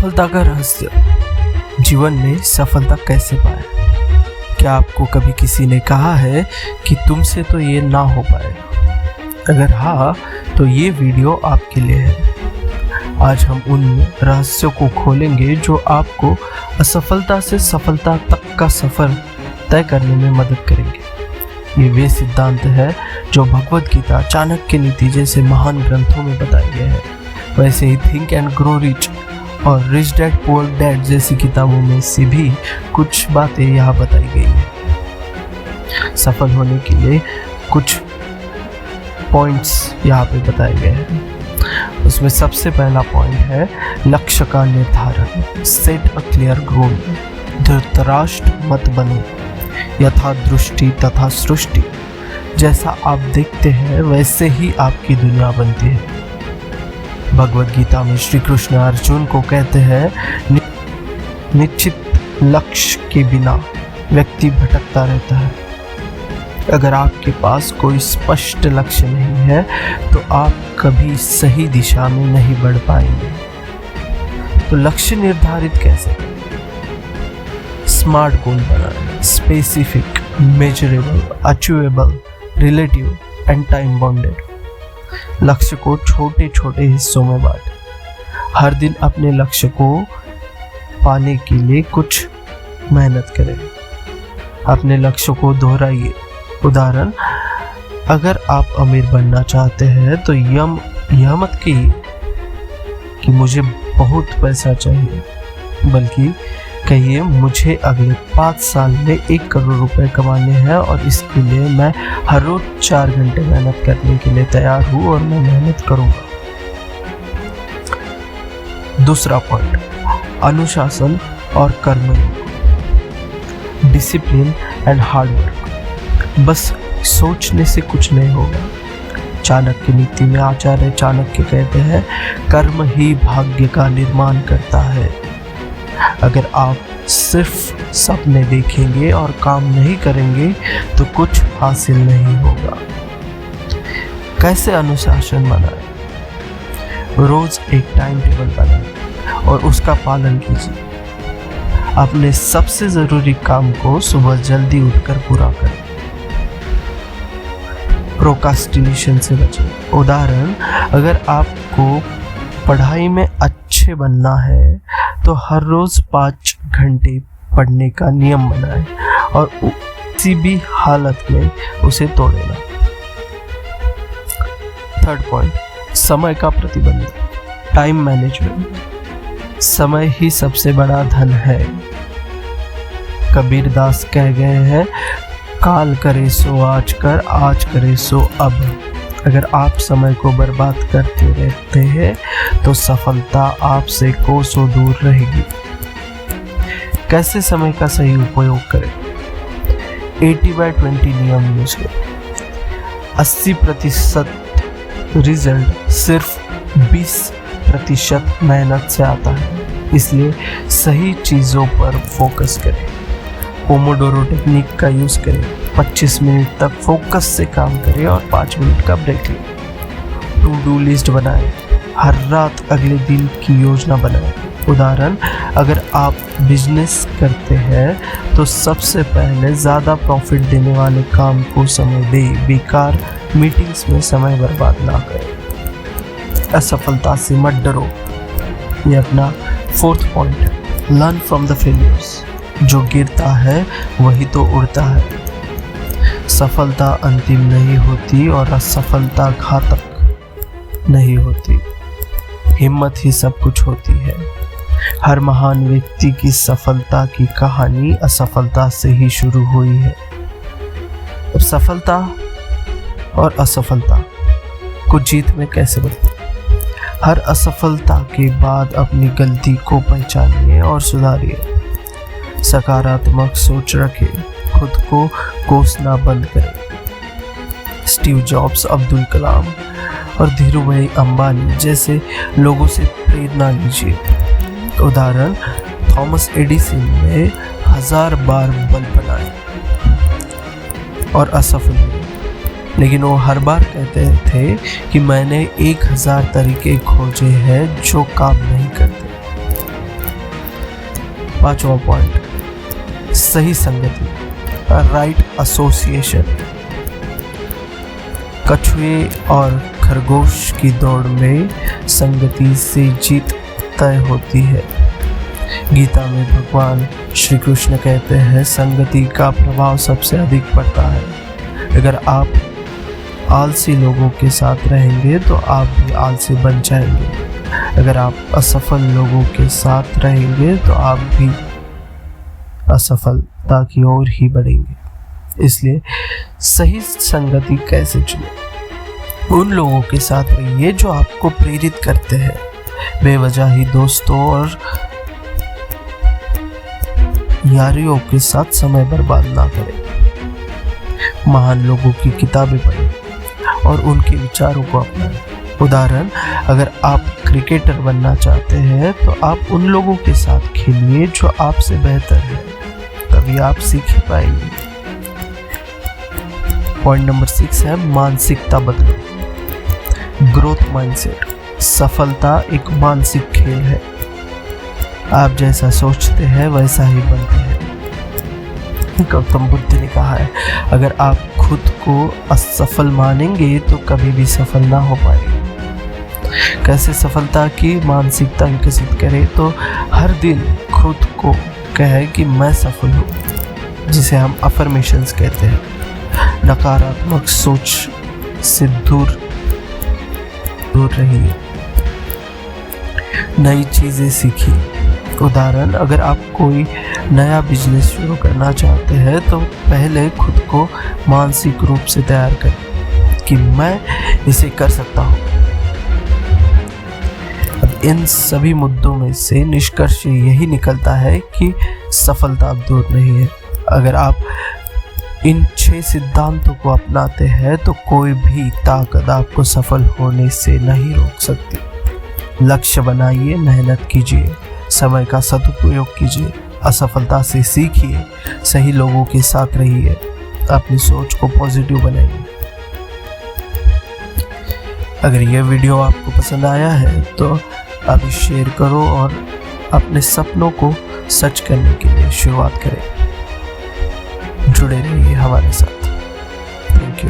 सफलता का रहस्य। जीवन में सफलता कैसे पाए? क्या आपको कभी किसी ने कहा है कि तुमसे तो ये ना हो पाएगा? अगर हाँ, तो ये वीडियो आपके लिए है। आज हम उन रहस्यों को खोलेंगे जो आपको असफलता से सफलता तक का सफर तय करने में मदद करेंगे। ये वे सिद्धांत है जो भगवद गीता, चाणक्य नीति जैसे महान ग्रंथों में बताए गए हैं। वैसे ही थिंक एंड ग्रो रिच और रिच डैड पुअर डैड जैसी किताबों में से भी कुछ बातें यहाँ बताई गई हैं। सफल होने के लिए कुछ पॉइंट्स यहाँ पे बताए गए हैं। उसमें सबसे पहला पॉइंट है लक्ष्य का निर्धारण। Set a clear goal. Dhritarashtra मत बनो, यथा दृष्टि तथा सृष्टि। जैसा आप देखते हैं वैसे ही आपकी दुनिया बनती है। भगवद गीता में श्री कृष्ण अर्जुन को कहते हैं, निश्चित लक्ष्य के बिना व्यक्ति भटकता रहता है। अगर आपके पास कोई स्पष्ट लक्ष्य नहीं है तो आप कभी सही दिशा में नहीं बढ़ पाएंगे। तो लक्ष्य निर्धारित कैसे करें? स्मार्ट गोल बनाएं। Specific, measurable, achievable, relative and time bounded. लक्ष्य को छोटे छोटे हिस्सों में बांटें। हर दिन अपने लक्ष्य को पाने के लिए कुछ मेहनत करें। अपने लक्ष्य को दोहराइए। उदाहरण, अगर आप अमीर बनना चाहते हैं तो यह मत कहिए कि मुझे बहुत पैसा चाहिए, बल्कि कहिए मुझे अगले 5 साल में 1 करोड़ रुपए कमाने हैं और इसके लिए मैं हर रोज 4 घंटे मेहनत करने के लिए तैयार हूँ और मैं मेहनत करूँगा। दूसरा पॉइंट, अनुशासन और कर्मयोग। Discipline and hard work. बस सोचने से कुछ नहीं होगा। चाणक्य नीति में आचार्य चाणक्य कहते हैं, कर्म ही भाग्य का निर्माण करता है। अगर आप सिर्फ सपने देखेंगे और काम नहीं करेंगे तो कुछ हासिल नहीं होगा। कैसे अनुशासन बनाएं? रोज एक टाइम टेबल बनाएं और उसका पालन कीजिए। अपने सबसे जरूरी काम को सुबह जल्दी उठकर पूरा करें। प्रोक्रास्टिनेशन से बचें। उदाहरण, अगर आपको पढ़ाई में अच्छे बनना है तो हर रोज 5 घंटे पढ़ने का नियम बनाएं और किसी भी हालत में उसे तोड़े ना। थर्ड पॉइंट, समय का प्रबंधन। Time management. समय ही सबसे बड़ा धन है। कबीर दास कह गए हैं, काल करे सो आज कर, आज करे सो अब। अगर आप समय को बर्बाद करते रहते हैं तो सफलता आपसे कोसों दूर रहेगी। कैसे समय का सही उपयोग करें? 80/20 नियम यूज करें। 80% रिजल्ट सिर्फ 20% मेहनत से आता है। इसलिए सही चीज़ों पर फोकस करें। पोमोडोरो टेक्निक का यूज़ करें। 25 मिनट तक फोकस से काम करें और 5 मिनट का ब्रेक लें। टू डू लिस्ट बनाएं। हर रात अगले दिन की योजना बनाएं। उदाहरण, अगर आप बिजनेस करते हैं तो सबसे पहले ज़्यादा प्रॉफिट देने वाले काम को समय दें। बेकार मीटिंग्स में समय बर्बाद ना करें। असफलता से मत डरो। ये अपना 4th पॉइंट है। Learn from the failures. जो गिरता है वही तो उड़ता है। सफलता अंतिम नहीं होती और असफलता घातक नहीं होती। हिम्मत ही सब कुछ होती है। हर महान व्यक्ति की सफलता की कहानी असफलता से ही शुरू हुई है। अब सफलता और असफलता को जीत में कैसे बदलें? हर असफलता के बाद अपनी गलती को पहचानिए और सुधारिए। सकारात्मक सोच रखें। खुद को कोसना बंद करें। स्टीव जॉब्स, अब्दुल कलाम और धीरूभाई अंबानी जैसे लोगों से प्रेरणा लीजिए। उदाहरण, थॉमस एडिसन ने 1000 बार बल्ब बनाए और असफल हुए, लेकिन वो हर बार कहते थे कि मैंने 1000 तरीके खोजे हैं जो काम नहीं करते। 5वां पॉइंट, सही संगति, राइट एसोसिएशन। कछुए और खरगोश की दौड़ में संगति से जीत तय होती है। गीता में भगवान श्री कृष्ण कहते हैं संगति का प्रभाव सबसे अधिक पड़ता है। अगर आप आलसी लोगों के साथ रहेंगे तो आप भी आलसी बन जाएंगे। अगर आप असफल लोगों के साथ रहेंगे तो आप भी असफलता की ओर ही बढ़ेंगे। इसलिए सही संगति कैसे चुनें? उन लोगों के साथ रहिए जो आपको प्रेरित करते हैं। बेवजह ही दोस्तों और यारियों के साथ समय बर्बाद ना करें। महान लोगों की किताबें पढ़ें और उनके विचारों को अपनाएं। उदाहरण, अगर आप क्रिकेटर बनना चाहते हैं तो आप उन लोगों के साथ खेलिए जो आपसे बेहतर है, तभी आप सीख पाएंगे। पॉइंट नंबर 6 है मानसिकता बदलो, ग्रोथ माइंडसेट। सफलता एक मानसिक खेल है। आप जैसा सोचते हैं वैसा ही बनते हैं। गौतम बुद्ध ने कहा है, अगर आप खुद को असफल मानेंगे तो कभी भी सफल ना हो पाएंगे। कैसे सफलता की मानसिकता विकसित करें? तो हर दिन खुद को कहे कि मैं सफल हूँ, जिसे हम अफर्मेशंस कहते हैं। नकारात्मक सोच से दूर रहिए। नई चीजें सीखिए। उदाहरण, अगर आप कोई नया बिजनेस शुरू करना चाहते हैं तो पहले खुद को मानसिक रूप से तैयार करें कि मैं इसे कर सकता हूँ। अब इन सभी मुद्दों में से निष्कर्ष यही निकलता है कि सफलता अब दूर नहीं है। अगर आप इन 6 सिद्धांतों को अपनाते हैं तो कोई भी ताकत आपको सफल होने से नहीं रोक सकती। लक्ष्य बनाइए, मेहनत कीजिए, समय का सदुपयोग कीजिए, असफलता से सीखिए, सही लोगों के साथ रहिए, अपनी सोच को पॉजिटिव बनाइए। अगर यह वीडियो आपको पसंद आया है तो अभी शेयर करो और अपने सपनों को सच करने के लिए शुरुआत करें। जुड़े रहिए हमारे साथ। Thank you.